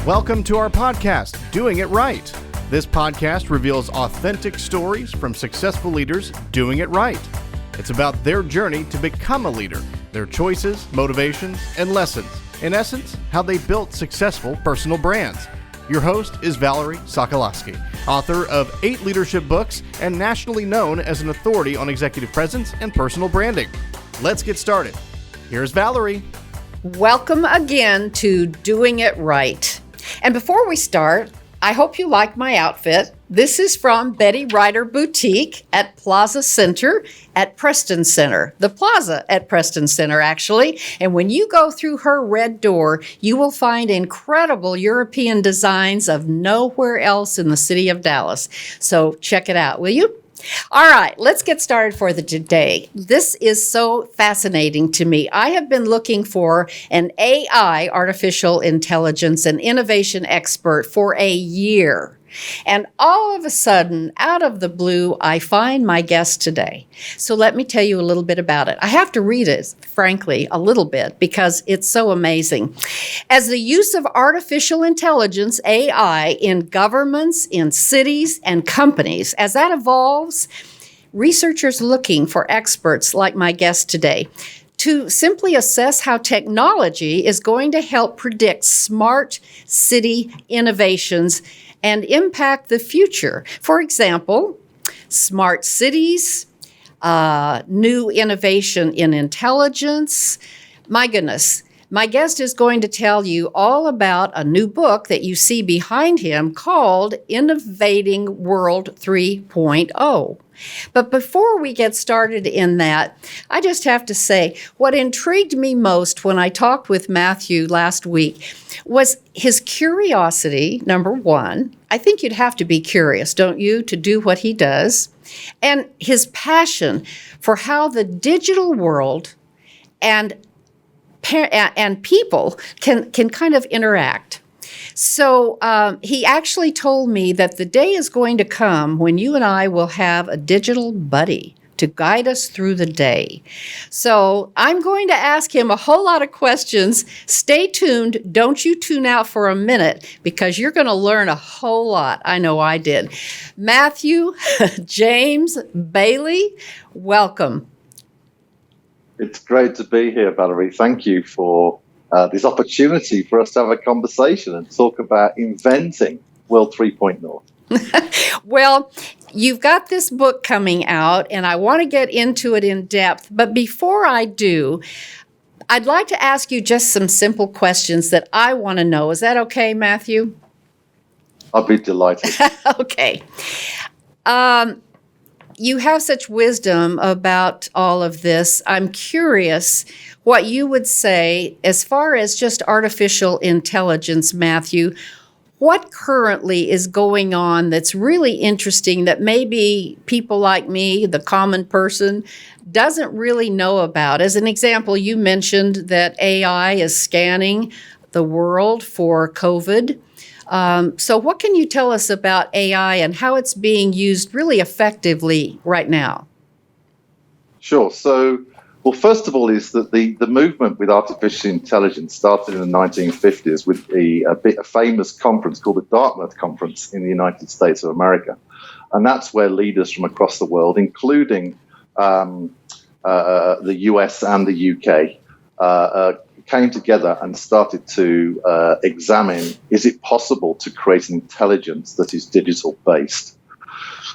Welcome to our podcast, Doing It Right. This podcast reveals authentic stories from successful leaders doing it right. It's about their journey to become a leader, their choices, motivations, and lessons. In essence, how they built successful personal brands. Your host is Valerie Sokolosky, author of 8 leadership books and nationally known as an authority on executive presence and personal branding. Let's get started. Here's Valerie. Welcome again to Doing It Right. And before we start, I hope you like my outfit. This is from Betty Ryder Boutique at Plaza Center at Preston Center. The Plaza at Preston Center, actually. And when you go through her red door, you will find incredible European designs of nowhere else in the city of Dallas. So check it out, will you? All right, let's get started for the today. This is so fascinating to me. I have been looking for an AI, artificial intelligence, and innovation expert for a year. And all of a sudden, out of the blue, I find my guest today. So let me tell you a little bit about it. I have to read it, frankly, a little bit, because it's so amazing. As the use of artificial intelligence, AI, in governments, in cities, and companies, as that evolves, researchers looking for experts like my guest today to simply assess how technology is going to help predict smart city innovations and impact the future. For example, smart cities, new innovation in intelligence. My goodness, my guest is going to tell you all about a new book that you see behind him called Innovating World 3.0. But before we get started in that, I just have to say, what intrigued me most when I talked with Matthew last week was his curiosity, number one. I think you'd have to be curious, don't you, to do what he does? And his passion for how the digital world and people can kind of interact. So he actually told me that the day is going to come when you and I will have a digital buddy to guide us through the day. So I'm going to ask him a whole lot of questions. Stay tuned. Don't you tune out for a minute, because you're going to learn a whole lot. I know I did. Matthew James Bailey, welcome. It's great to be here, Valerie. Thank you for this opportunity for us to have a conversation and talk about inventing World 3.0. Well, you've got this book coming out, and I want to get into it in depth. But before I do, I'd like to ask you just some simple questions that I want to know. Is that okay, Matthew? I'll be delighted. Okay. You have such wisdom about all of this. I'm curious what you would say as far as just artificial intelligence, Matthew. What currently is going on that's really interesting that maybe people like me, the common person, doesn't really know about? As an example, you mentioned that AI is scanning the world for COVID. So what can you tell us about AI and how it's being used really effectively right now? Sure. So, well, first of all, is that the movement with artificial intelligence started in the 1950s with a famous conference called the Dartmouth Conference in the United States of America. And that's where leaders from across the world, including the US and the UK, came together and started to examine, is it possible to create an intelligence that is digital based?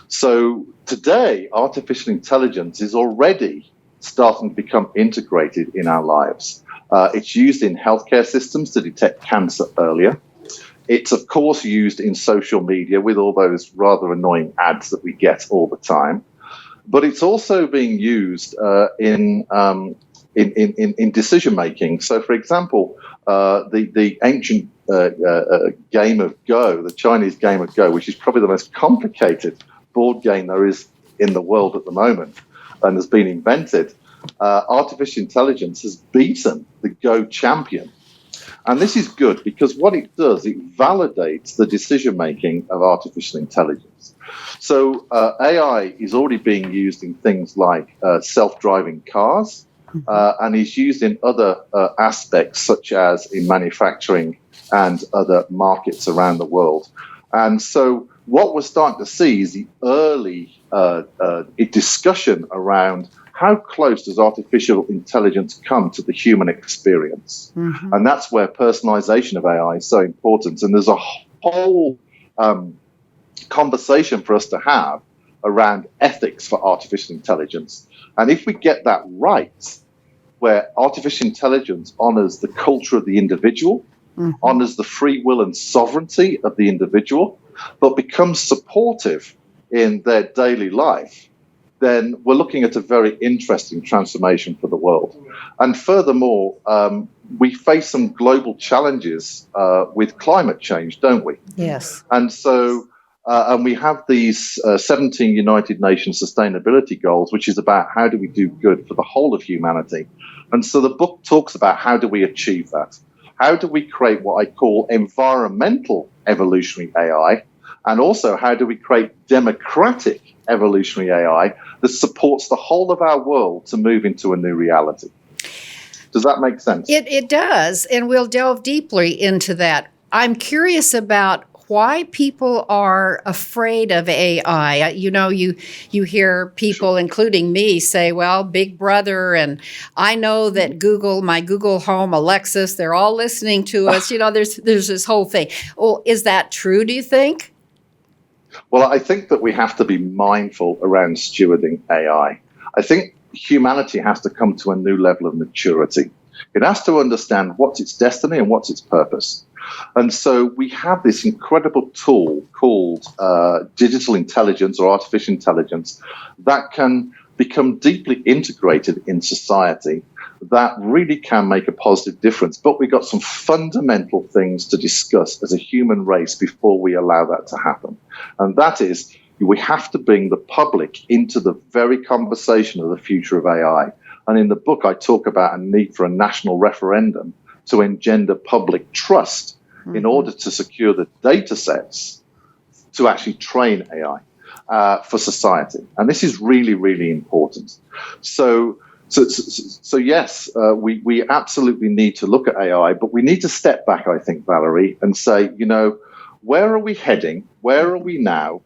So today, artificial intelligence is already starting to become integrated in our lives. It's used in healthcare systems to detect cancer earlier. It's, of course, used in social media with all those rather annoying ads that we get all the time. But it's also being used in decision making. So, for example, the ancient game of Go, the Chinese game of Go, which is probably the most complicated board game there is in the world at the moment and has been invented, artificial intelligence has beaten the Go champion. And this is good because what it does, it validates the decision making of artificial intelligence. So AI is already being used in things like self-driving cars, and is used in other aspects, such as in manufacturing and other markets around the world. And so what we're starting to see is the early discussion around how close does artificial intelligence come to the human experience? Mm-hmm. And that's where personalization of AI is so important. And there's a whole conversation for us to have around ethics for artificial intelligence. And if we get that right, where artificial intelligence honors the culture of the individual, mm-hmm. honors the free will and sovereignty of the individual, but becomes supportive in their daily life, then we're looking at a very interesting transformation for the world. And furthermore, we face some global challenges with climate change, don't we? Yes. And so, and we have these 17 United Nations sustainability goals, which is about how do we do good for the whole of humanity. And so the book talks about how do we achieve that? How do we create what I call environmental evolutionary AI? And also, how do we create democratic evolutionary AI that supports the whole of our world to move into a new reality? Does that make sense? It does, and we'll delve deeply into that. I'm curious about why people are afraid of AI. You know, you hear people, including me, say, well, Big Brother, and I know that Google, my Google Home, Alexis, they're all listening to us. You know, there's this whole thing. Well, is that true, do you think? Well, I think that we have to be mindful around stewarding AI. I think humanity has to come to a new level of maturity. It has to understand what's its destiny and what's its purpose. And so we have this incredible tool called digital intelligence or artificial intelligence that can become deeply integrated in society, that really can make a positive difference. But we've got some fundamental things to discuss as a human race before we allow that to happen. And that is, we have to bring the public into the very conversation of the future of AI. And in the book, I talk about a need for a national referendum to engender public trust in order to secure the data sets to actually train AI for society. And this is really, really important. So yes, we absolutely need to look at AI, but we need to step back, I think, Valerie, and say, you know, where are we heading? Where are we now?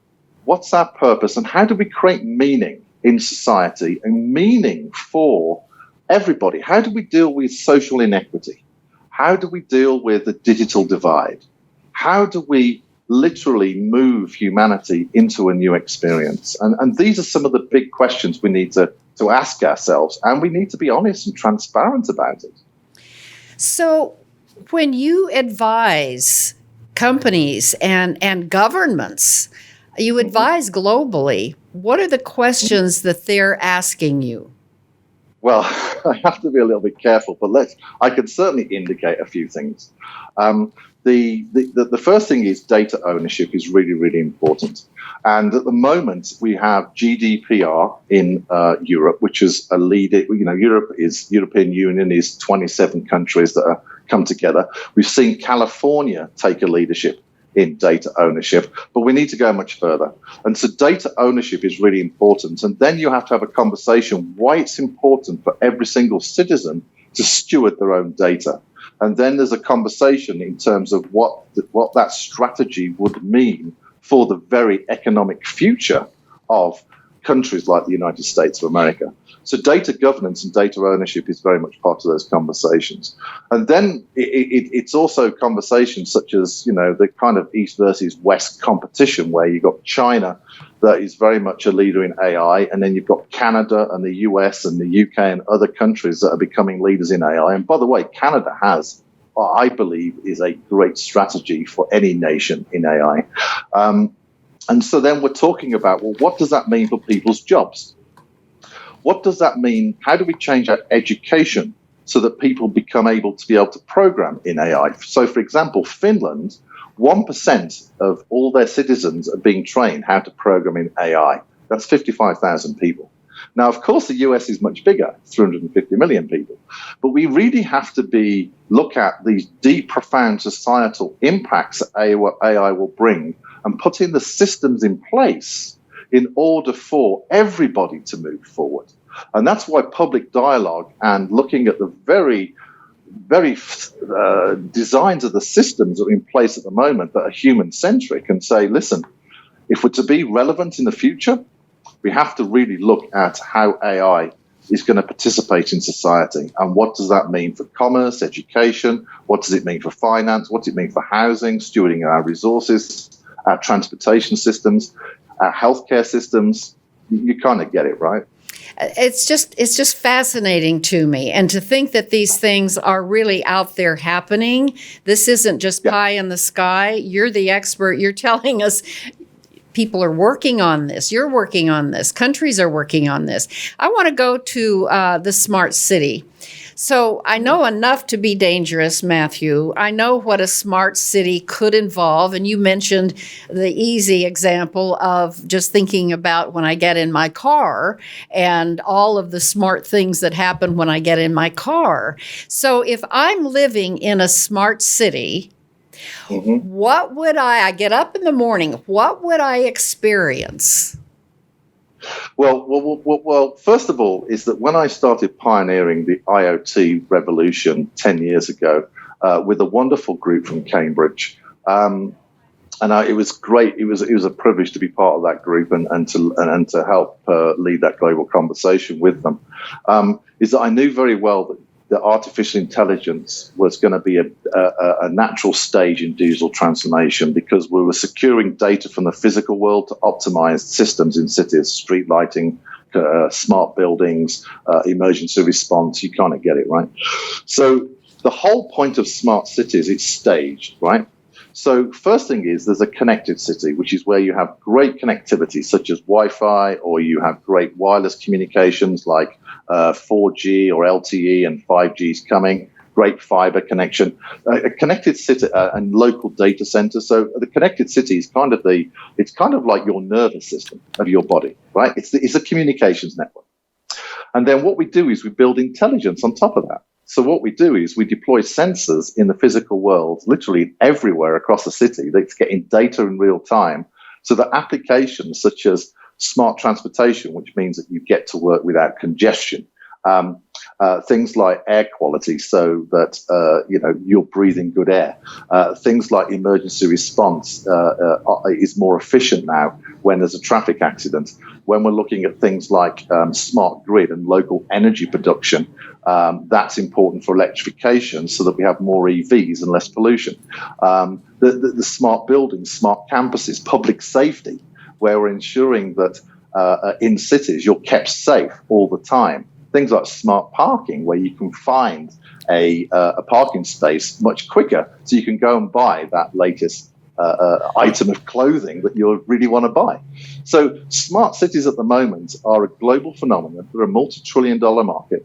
What's our purpose? And how do we create meaning in society and meaning for everybody? How do we deal with social inequity? How do we deal with the digital divide? How do we literally move humanity into a new experience? And these are some of the big questions we need to ask ourselves, and we need to be honest and transparent about it. So when you advise companies and governments, you advise globally, what are the questions that they're asking you? Well, I have to be a little bit careful, but I can certainly indicate a few things. The first thing is data ownership is really, really important. And at the moment, we have GDPR in Europe, which is a lead. You know, European Union is 27 countries that are come together. We've seen California take a leadership in data ownership, but we need to go much further. And so data ownership is really important. And then you have to have a conversation why it's important for every single citizen to steward their own data. And then there's a conversation in terms of what that strategy would mean for the very economic future of countries like the United States of America. So data governance and data ownership is very much part of those conversations. And then it's also conversations such as, you know, the kind of East versus West competition where you've got China that is very much a leader in AI, and then you've got Canada and the US and the UK and other countries that are becoming leaders in AI. And by the way, Canada has, I believe, is a great strategy for any nation in AI. And so then we're talking about, well, what does that mean for people's jobs? What does that mean? How do we change our education so that people become able to program in AI? So, for example, Finland, 1% of all their citizens are being trained how to program in AI. That's 55,000 people. Now, of course, the US is much bigger, 350 million people. But we really have to look at these deep, profound societal impacts that AI will bring and put in the systems in place in order for everybody to move forward. And that's why public dialogue and looking at the very very designs of the systems that are in place at the moment that are human-centric and say, listen, if we're to be relevant in the future, we have to really look at how AI is going to participate in society. And what does that mean for commerce, education? What does it mean for finance? What does it mean for housing, stewarding our resources, our transportation systems, our healthcare systems? You kind of get it, right? It's just fascinating to me. And to think that these things are really out there happening. This isn't just pie in the sky. You're the expert. You're telling us people are working on this. You're working on this. Countries are working on this. I want to go to the smart city. So I know enough to be dangerous, Matthew. I know what a smart city could involve. And you mentioned the easy example of just thinking about when I get in my car and all of the smart things that happen when I get in my car. So if I'm living in a smart city, what would I get up in the morning, what would I experience? Well, first of all, is that when I started pioneering the IoT revolution 10 years ago with a wonderful group from Cambridge, it was great. It was a privilege to be part of that group and to help lead that global conversation with them. Is that I knew very well that artificial intelligence was going to be a natural stage in digital transformation because we were securing data from the physical world to optimize systems in cities, street lighting, smart buildings, emergency response. You kind of get it, right? So the whole point of smart cities, it's staged, right? So first thing is there's a connected city, which is where you have great connectivity, such as Wi-Fi, or you have great wireless communications like 4G or LTE, and 5G is coming, great fiber connection, a connected city and local data center. So the connected city is it's kind of like your nervous system of your body, right? It's a communications network. And then what we do is we build intelligence on top of that. So what we do is we deploy sensors in the physical world, literally everywhere across the city, that's getting data in real time. So that applications such as smart transportation, which means that you get to work without congestion, things like air quality, so that you're breathing good air. Things like emergency response is more efficient now when there's a traffic accident. When we're looking at things like smart grid and local energy production, that's important for electrification so that we have more EVs and less pollution. The smart buildings, smart campuses, public safety, where we're ensuring that in cities you're kept safe all the time. Things like smart parking, where you can find a parking space much quicker, so you can go and buy that latest item of clothing that you really want to buy. So smart cities at the moment are a global phenomenon. They're a multi-trillion-dollar market.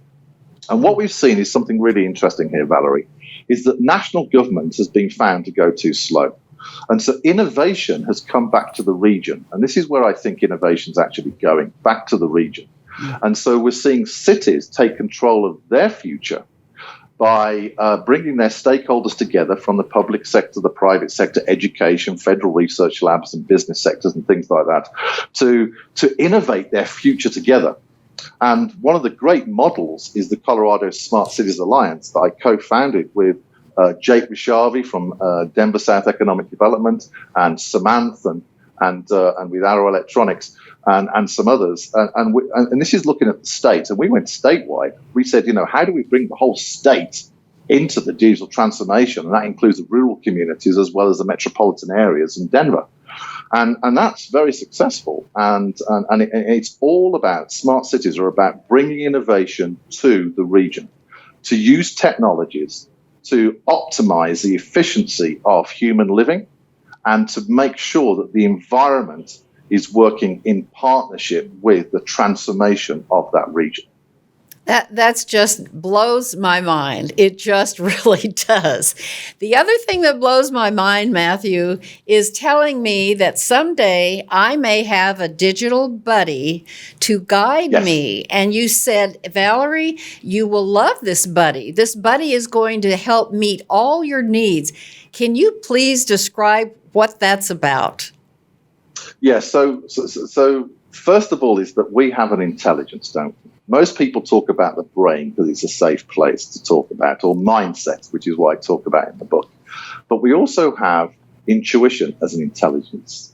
And what we've seen is something really interesting here, Valerie, is that national government has been found to go too slow. And so innovation has come back to the region. And this is where I think innovation is actually going, back to the region. And so we're seeing cities take control of their future by bringing their stakeholders together from the public sector, the private sector, education, federal research labs and business sectors and things like that, to innovate their future together. And one of the great models is the Colorado Smart Cities Alliance that I co-founded with Jake Rishavi from Denver South Economic Development, and Samantha and with Arrow Electronics and some others. And this is looking at the states. And we went statewide. We said, how do we bring the whole state into the digital transformation? And that includes the rural communities as well as the metropolitan areas in Denver. And that's very successful. And it's all about, smart cities are about bringing innovation to the region, to use technologies to optimize the efficiency of human living and to make sure that the environment is working in partnership with the transformation of that region. That's just blows my mind. It just really does. The other thing that blows my mind, Matthew, is telling me that someday I may have a digital buddy to guide me. And you said, Valerie, you will love this buddy. This buddy is going to help meet all your needs. Can you please describe what that's about? Yeah, so first of all is that we have an intelligence, don't we? Most people talk about the brain because it's a safe place to talk about, or mindset, which is what I talk about in the book. But we also have intuition as an intelligence.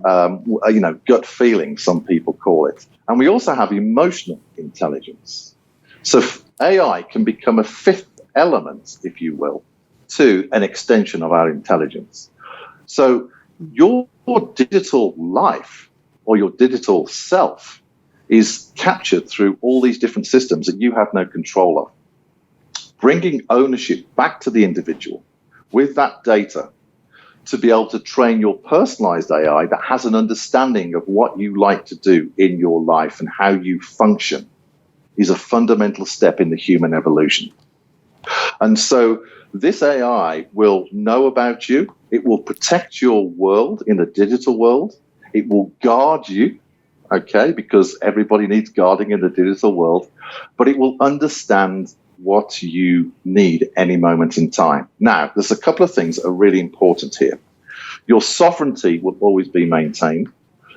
Gut feeling, some people call it. And we also have emotional intelligence. So AI can become a fifth element, if you will, to an extension of our intelligence. So your digital life or your digital self is captured through all these different systems that you have no control of. Bringing ownership back to the individual with that data to be able to train your personalized AI that has an understanding of what you like to do in your life and how you function is a fundamental step in the human evolution. And so this AI will know about you. It will protect your world in the digital world. It will guard you, okay, because everybody needs guarding in the digital world. But it will understand what you need any moment in time. Now, there's a couple of things that are really important here. Your sovereignty will always be maintained.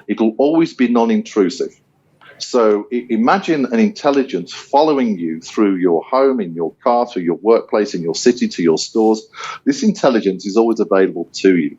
It will always be non-intrusive. So imagine an intelligence following you through your home, in your car, through your workplace, in your city, to your stores. This intelligence is always available to you.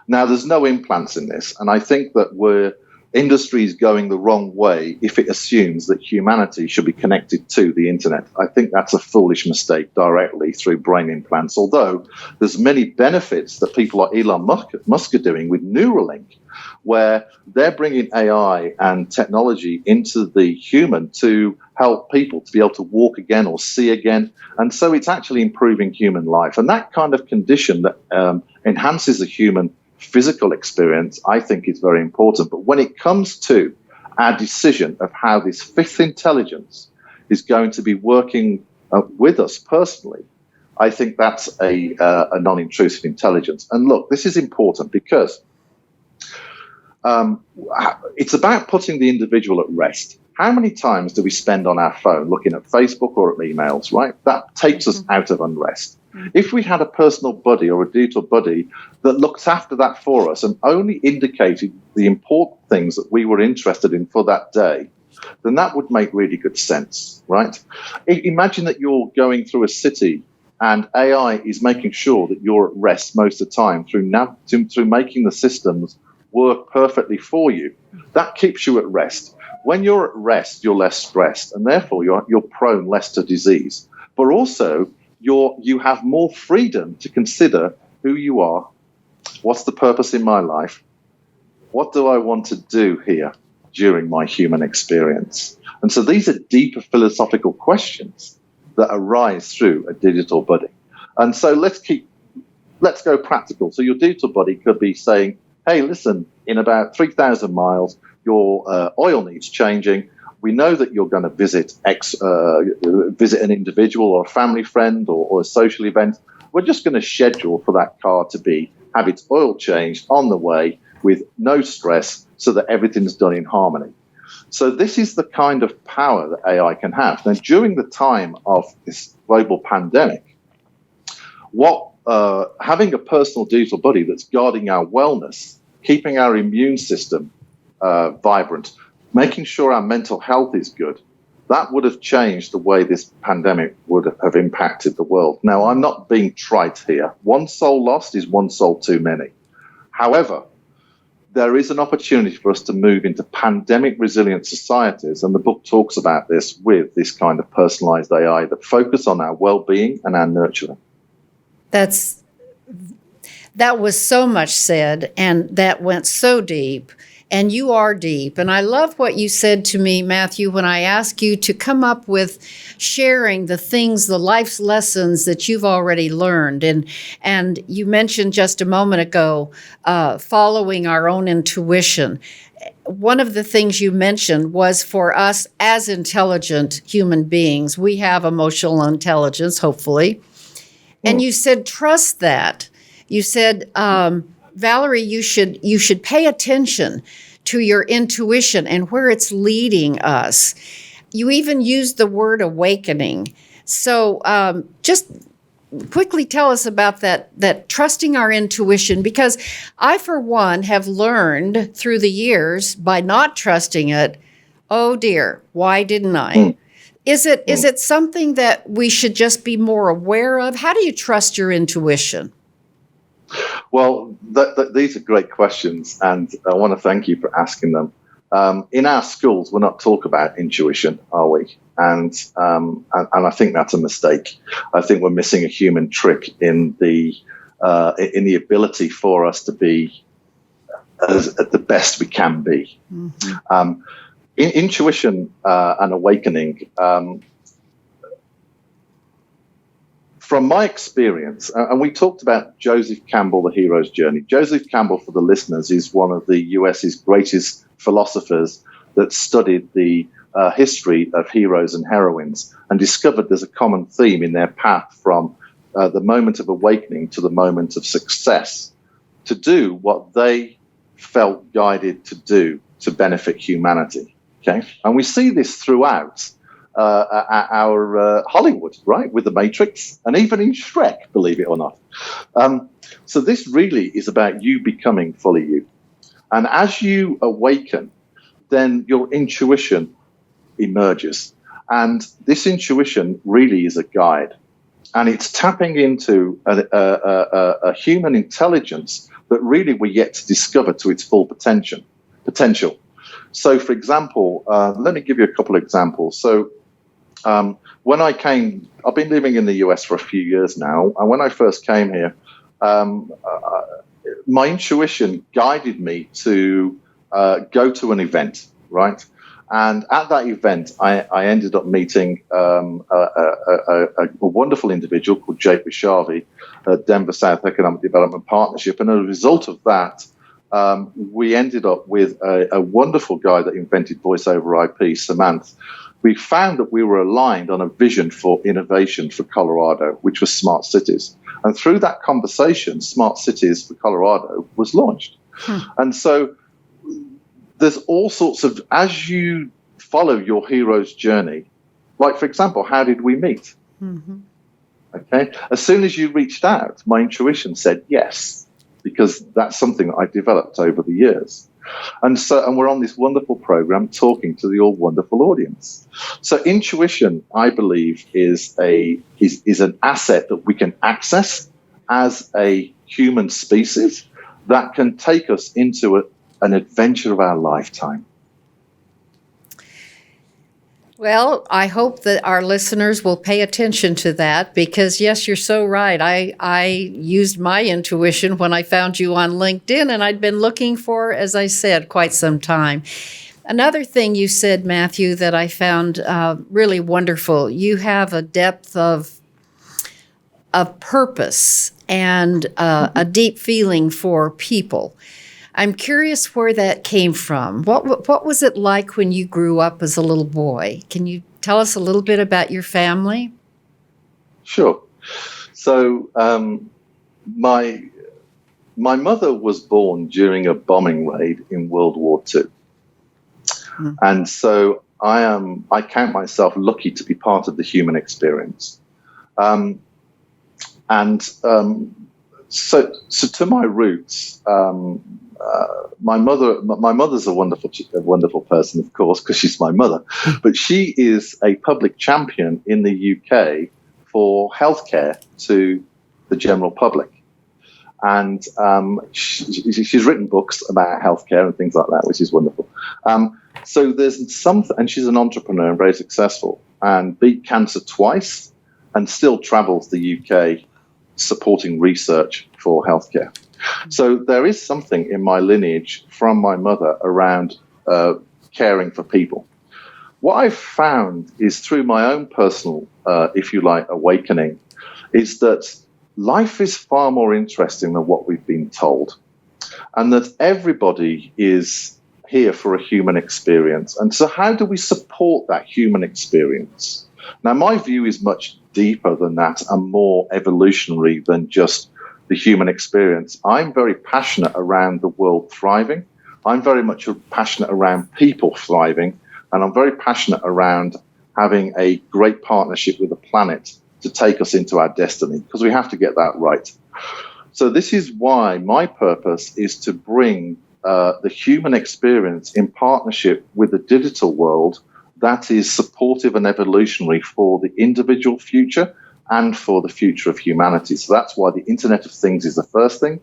Now, there's no implants in this, and I think that industry is going the wrong way if it assumes that humanity should be connected to the internet. I think that's a foolish mistake directly through brain implants, although there's many benefits that people like Elon Musk are doing with Neuralink, where they're bringing AI and technology into the human to help people to be able to walk again or see again. And so it's actually improving human life. And that kind of condition that enhances the human physical experience, I think, is very important. But when it comes to our decision of how this fifth intelligence is going to be working with us personally, I think that's a non-intrusive intelligence. And look, this is important because it's about putting the individual at rest. How many times do we spend on our phone looking at Facebook or at emails, right? That takes us out of unrest. If we had a personal buddy or a digital buddy that looked after that for us and only indicated the important things that we were interested in for that day, then that would make really good sense, right? Imagine that you're going through a city and AI is making sure that you're at rest most of the time through making the systems work perfectly for you. That keeps you at rest. When you're at rest, you're less stressed, and therefore you're prone less to disease. But also, you have more freedom to consider who you are, what's the purpose in my life, what do I want to do here during my human experience. And so these are deeper philosophical questions that arise through a digital buddy. And so let's go practical. So your digital buddy could be saying, hey, listen, in about 3,000 miles, your oil needs changing. We know that you're going to visit an individual or a family friend or a social event. We're just going to schedule for that car to have its oil changed on the way with no stress so that everything's done in harmony. So this is the kind of power that AI can have. Now, during the time of this global pandemic, having a personal digital buddy that's guarding our wellness, keeping our immune system vibrant, making sure our mental health is good, that would have changed the way this pandemic would have impacted the world. Now, I'm not being trite here. One soul lost is one soul too many. However, there is an opportunity for us to move into pandemic-resilient societies, and the book talks about this with this kind of personalized AI that focus on our well-being and our nurturing. That was so much said, and that went so deep. And you are deep. And I love what you said to me, Matthew, when I asked you to come up with sharing the life's lessons that you've already learned. And you mentioned just a moment ago, following our own intuition. One of the things you mentioned was for us as intelligent human beings, we have emotional intelligence, hopefully. And you said, trust that. You said, Valerie, you should pay attention to your intuition and where it's leading us. You even used the word awakening. So just quickly tell us about that trusting our intuition, because I, for one, have learned through the years by not trusting it oh dear, why didn't I? Is it something that we should just be more aware of? How do you trust your intuition? Well, these are great questions, and I want to thank you for asking them. In our schools, we're not talk about intuition, are we? And I think that's a mistake. I think we're missing a human trick in the ability for us to be at the best we can be. Mm-hmm. Intuition and awakening. From my experience, and we talked about Joseph Campbell, The Hero's Journey. Joseph Campbell, for the listeners, is one of the US's greatest philosophers that studied the history of heroes and heroines and discovered there's a common theme in their path from the moment of awakening to the moment of success, to do what they felt guided to do to benefit humanity. Okay, and we see this throughout our Hollywood, right, with The Matrix, and even in Shrek, believe it or not. So this really is about you becoming fully you. And as you awaken, then your intuition emerges. And this intuition really is a guide. And it's tapping into a human intelligence that really we're yet to discover to its full potential. So, for example, let me give you a couple of examples. So when I came, I've been living in the US for a few years now. And when I first came here, my intuition guided me to go to an event, right? And at that event, I ended up meeting a wonderful individual called Jake Bishavi at Denver South Economic Development Partnership. And as a result of that, we ended up with a wonderful guy that invented voice over IP, Samantha. We found that we were aligned on a vision for innovation for Colorado, which was smart cities. And through that conversation, Smart Cities for Colorado was launched. And so there's all sorts of, as you follow your hero's journey, like, for example, how did we meet? Mm-hmm. Okay. As soon as you reached out, my intuition said yes, because that's something that I developed over the years. And we're on this wonderful program talking to the all wonderful audience. So intuition, I believe, is an asset that we can access as a human species that can take us into an adventure of our lifetime. Well, I hope that our listeners will pay attention to that because, yes, you're so right. I used my intuition when I found you on LinkedIn, and I'd been looking for, as I said, quite some time. Another thing you said, Matthew, that I found really wonderful, you have a depth of purpose and a deep feeling for people. I'm curious where that came from. What was it like when you grew up as a little boy? Can you tell us a little bit about your family? Sure. So my mother was born during a bombing raid in World War II. Mm. And so I count myself lucky to be part of the human experience. So to my roots, my mother's a wonderful person, of course, because she's my mother. But she is a public champion in the UK for healthcare to the general public, and she's written books about healthcare and things like that, which is wonderful. So there's something, and she's an entrepreneur and very successful, and beat cancer twice, and still travels the UK supporting research for healthcare. So there is something in my lineage from my mother around caring for people. What I've found is through my own personal, if you like, awakening, is that life is far more interesting than what we've been told, and that everybody is here for a human experience. And so how do we support that human experience? Now, my view is much deeper than that and more evolutionary than just the human experience. I'm very passionate around the world thriving. I'm very much passionate around people thriving. And I'm very passionate around having a great partnership with the planet to take us into our destiny, because we have to get that right. So this is why my purpose is to bring the human experience in partnership with the digital world that is supportive and evolutionary for the individual future and for the future of humanity. So that's why the Internet of Things is the first thing.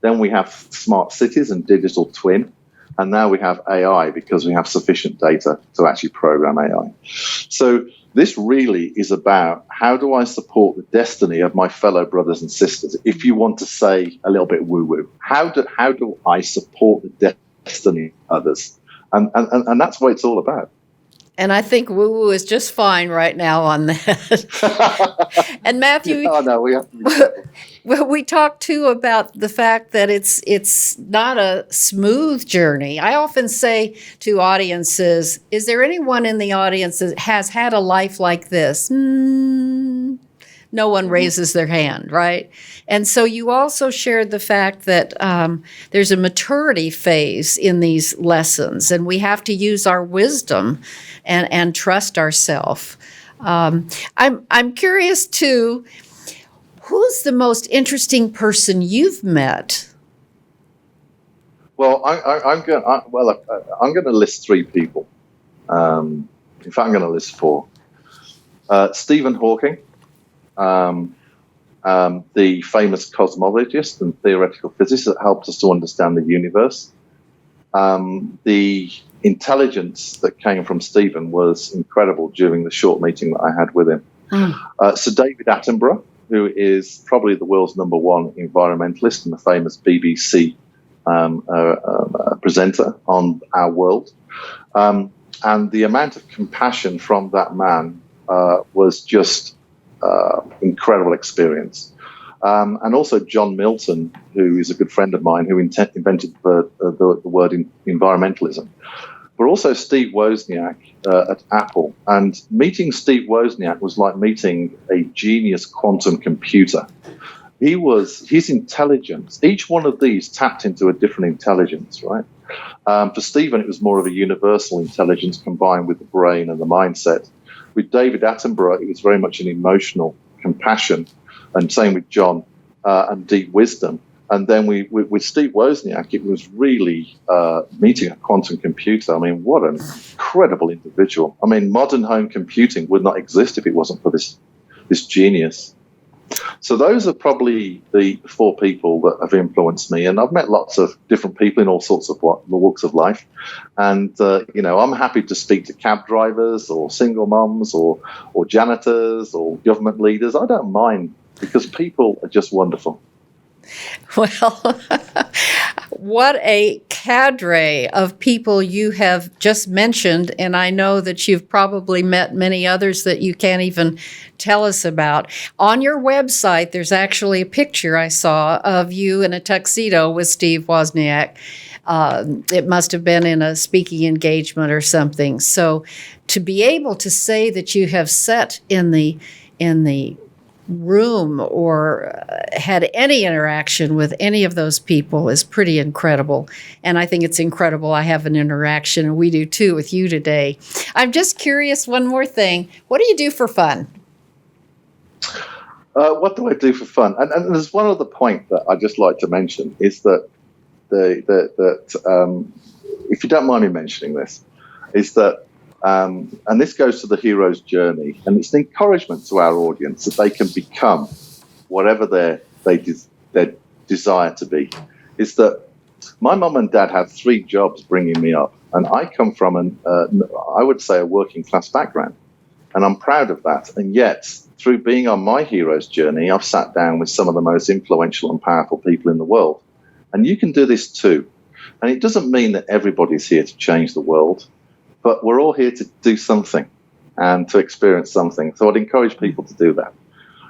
Then we have smart cities and digital twin. And now we have AI because we have sufficient data to actually program AI. So this really is about how do I support the destiny of my fellow brothers and sisters? If you want to say a little bit woo-woo, how do I support the destiny of others? And that's what it's all about. And I think woo-woo is just fine right now on that. And Matthew, oh, no, we have to be careful. Well, we talked too about the fact that it's not a smooth journey. I often say to audiences, is there anyone in the audience that has had a life like this? No one raises their hand, right? And so you also shared the fact that there's a maturity phase in these lessons, and we have to use our wisdom and trust ourselves. I'm curious too, who's the most interesting person you've met? Well, I'm going to list three people. In fact, I'm going to list four. Stephen Hawking, the famous cosmologist and theoretical physicist that helped us to understand the universe. The intelligence that came from Stephen was incredible during the short meeting that I had with him. Sir David Attenborough, who is probably the world's number one environmentalist and the famous BBC presenter on Our World. And the amount of compassion from that man was just incredible experience. And also John Milton, who is a good friend of mine, who invented the word environmentalism. But also Steve Wozniak at Apple. And meeting Steve Wozniak was like meeting a genius quantum computer. His intelligence, each one of these tapped into a different intelligence, right? For Stephen, it was more of a universal intelligence combined with the brain and the mindset. With David Attenborough, it was very much an emotional compassion, and same with John, and deep wisdom. And then with Steve Wozniak, it was really meeting a quantum computer. I mean, what an incredible individual. I mean, modern home computing would not exist if it wasn't for this genius. So those are probably the four people that have influenced me. And I've met lots of different people in all sorts of walks of life. And, I'm happy to speak to cab drivers or single moms or janitors or government leaders. I don't mind, because people are just wonderful. Well, what a cadre of people you have just mentioned, and I know that you've probably met many others that you can't even tell us about. On your website, there's actually a picture I saw of you in a tuxedo with Steve Wozniak. It must have been in a speaking engagement or something. So to be able to say that you have sat in the room or had any interaction with any of those people is pretty incredible. And I think it's incredible I have an interaction, and we do too, with you today. I'm just curious, one more thing. What do you do for fun? What do I do for fun? And there's one other point that I'd just like to mention, is that if you don't mind me mentioning this, is that and this goes to the hero's journey, and it's an encouragement to our audience that they can become whatever they desire to be. Is that my mum and dad had 3 jobs bringing me up, and I come from I would say a working class background, and I'm proud of that. And yet, through being on my hero's journey, I've sat down with some of the most influential and powerful people in the world, and you can do this too. And it doesn't mean that everybody's here to change the world, but we're all here to do something and to experience something. So I'd encourage people to do that.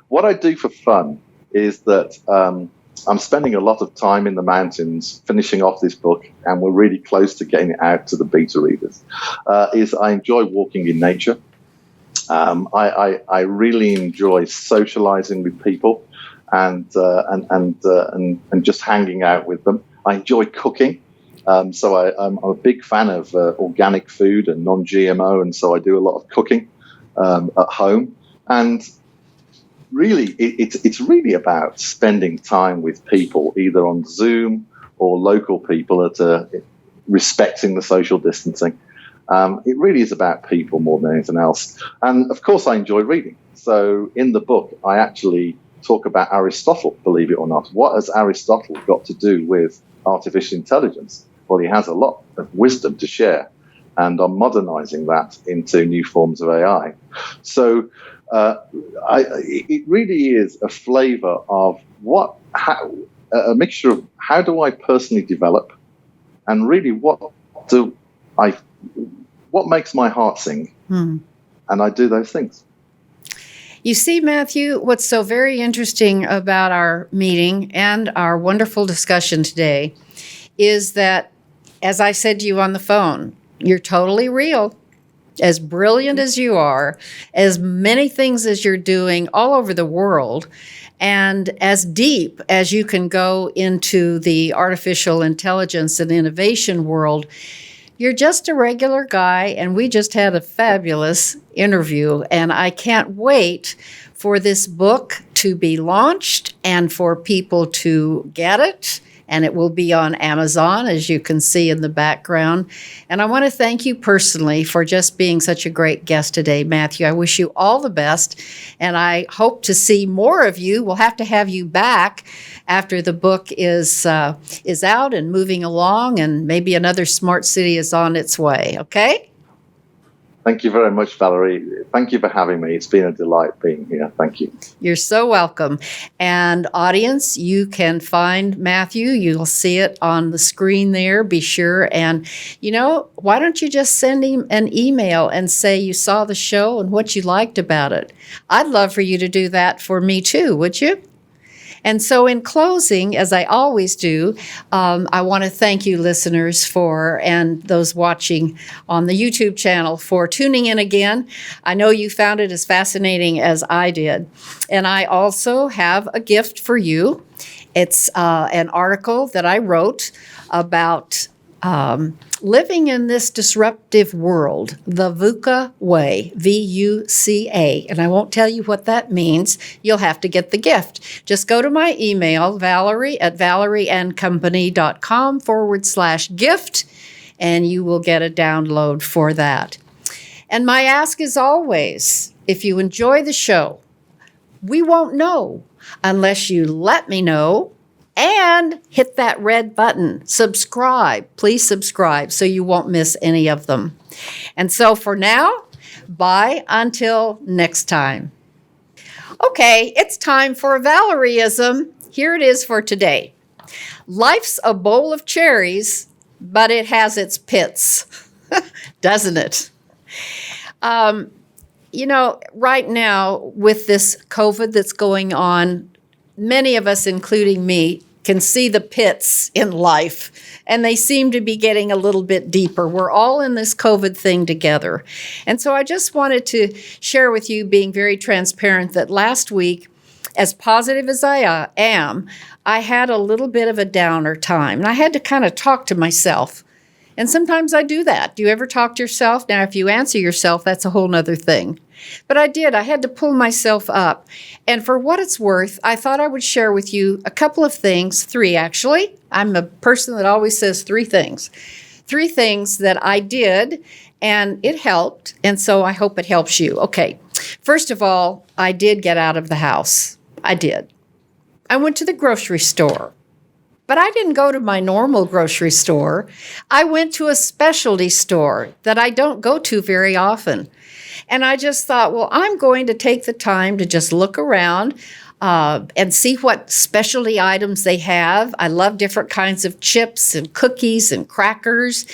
What I do for fun is that I'm spending a lot of time in the mountains finishing off this book, and we're really close to getting it out to the beta readers, is I enjoy walking in nature. I really enjoy socializing with people and just hanging out with them. I enjoy cooking. So I'm a big fan of organic food and non-GMO, and so I do a lot of cooking at home. And really, it's really about spending time with people, either on Zoom or local people that are respecting the social distancing. It really is about people more than anything else. And of course, I enjoy reading. So in the book, I actually talk about Aristotle, believe it or not. What has Aristotle got to do with artificial intelligence? Well, he has a lot of wisdom to share, and I'm modernizing that into new forms of AI. So it really is a flavor of a mixture of how do I personally develop, and really what makes my heart sing, and I do those things. You see, Matthew, what's so very interesting about our meeting and our wonderful discussion today is that, as I said to you on the phone, you're totally real. As brilliant as you are, as many things as you're doing all over the world, and as deep as you can go into the artificial intelligence and innovation world, you're just a regular guy, and we just had a fabulous interview, and I can't wait for this book to be launched and for people to get it. And it will be on Amazon, as you can see in the background. And I want to thank you personally for just being such a great guest today, Matthew. I wish you all the best, and I hope to see more of you. We'll have to have you back after the book is out and moving along, and maybe another smart city is on its way, okay? Thank you very much, Valerie. Thank you for having me. It's been a delight being here. Thank you. You're so welcome. And audience, you can find Matthew. You'll see it on the screen there. Be sure. And, why don't you just send him an email and say you saw the show and what you liked about it? I'd love for you to do that for me too, would you? And so in closing, as I always do, I want to thank you listeners and those watching on the YouTube channel for tuning in again. I know you found it as fascinating as I did. And I also have a gift for you. It's an article that I wrote about living in this disruptive world, the VUCA way, VUCA. And I won't tell you what that means. You'll have to get the gift. Just go to my email, Valerie at valerieandcompany.com/gift, and you will get a download for that. And my ask is always, if you enjoy the show, we won't know unless you let me know. And hit that red button, subscribe. Please subscribe so you won't miss any of them. And so for now, bye until next time. Okay, it's time for a Valerieism. Here it is for today. Life's a bowl of cherries, but it has its pits, doesn't it? Right now with this COVID that's going on, many of us, including me, can see the pits in life, and they seem to be getting a little bit deeper. We're all in this COVID thing together. And so I just wanted to share with you, being very transparent, that last week, as positive as I am, I had a little bit of a downer time, and I had to kind of talk to myself. And sometimes I do that. Do you ever talk to yourself? Now, if you answer yourself, that's a whole nother thing. But I did. I had to pull myself up. And for what it's worth, I thought I would share with you a couple of things, 3 actually. I'm a person that always says 3 things. 3 things that I did, and it helped. And so I hope it helps you. Okay. First of all, I did get out of the house. I did. I went to the grocery store. But I didn't go to my normal grocery store. I went to a specialty store that I don't go to very often. And I just thought, well, I'm going to take the time to just look around and see what specialty items they have. I love different kinds of chips and cookies and crackers.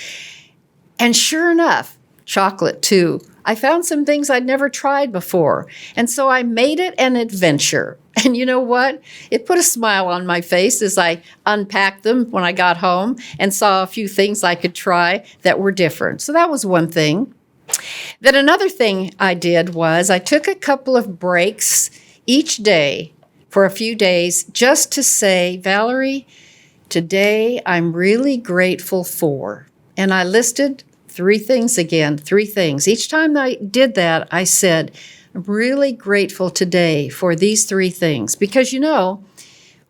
And sure enough, chocolate too. I found some things I'd never tried before. And so I made it an adventure. And you know what? It put a smile on my face as I unpacked them when I got home and saw a few things I could try that were different. So that was one thing. Then another thing I did was I took a couple of breaks each day for a few days just to say, Valerie, today I'm really grateful for. And I listed 3 things again, 3 things. Each time I did that, I said, I'm really grateful today for these 3 things. Because,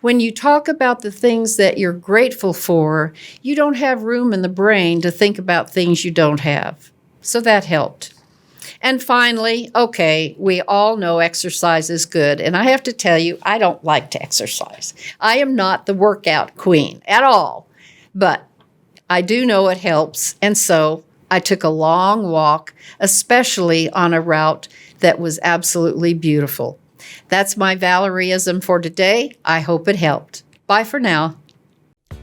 When you talk about the things that you're grateful for, you don't have room in the brain to think about things you don't have. So that helped. And finally, okay, we all know exercise is good. And I have to tell you, I don't like to exercise. I am not the workout queen at all. But I do know it helps. And so I took a long walk, especially on a route that was absolutely beautiful. That's my Valerieism for today. I hope it helped. Bye for now.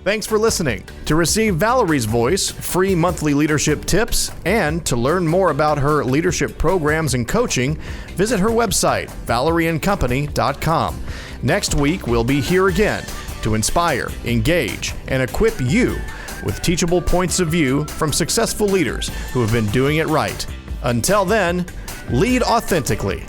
Thanks for listening. To receive Valerie's voice, free monthly leadership tips, and to learn more about her leadership programs and coaching, visit her website, valerieandcompany.com. Next week, we'll be here again to inspire, engage, and equip you with teachable points of view from successful leaders who have been doing it right. Until then, lead authentically.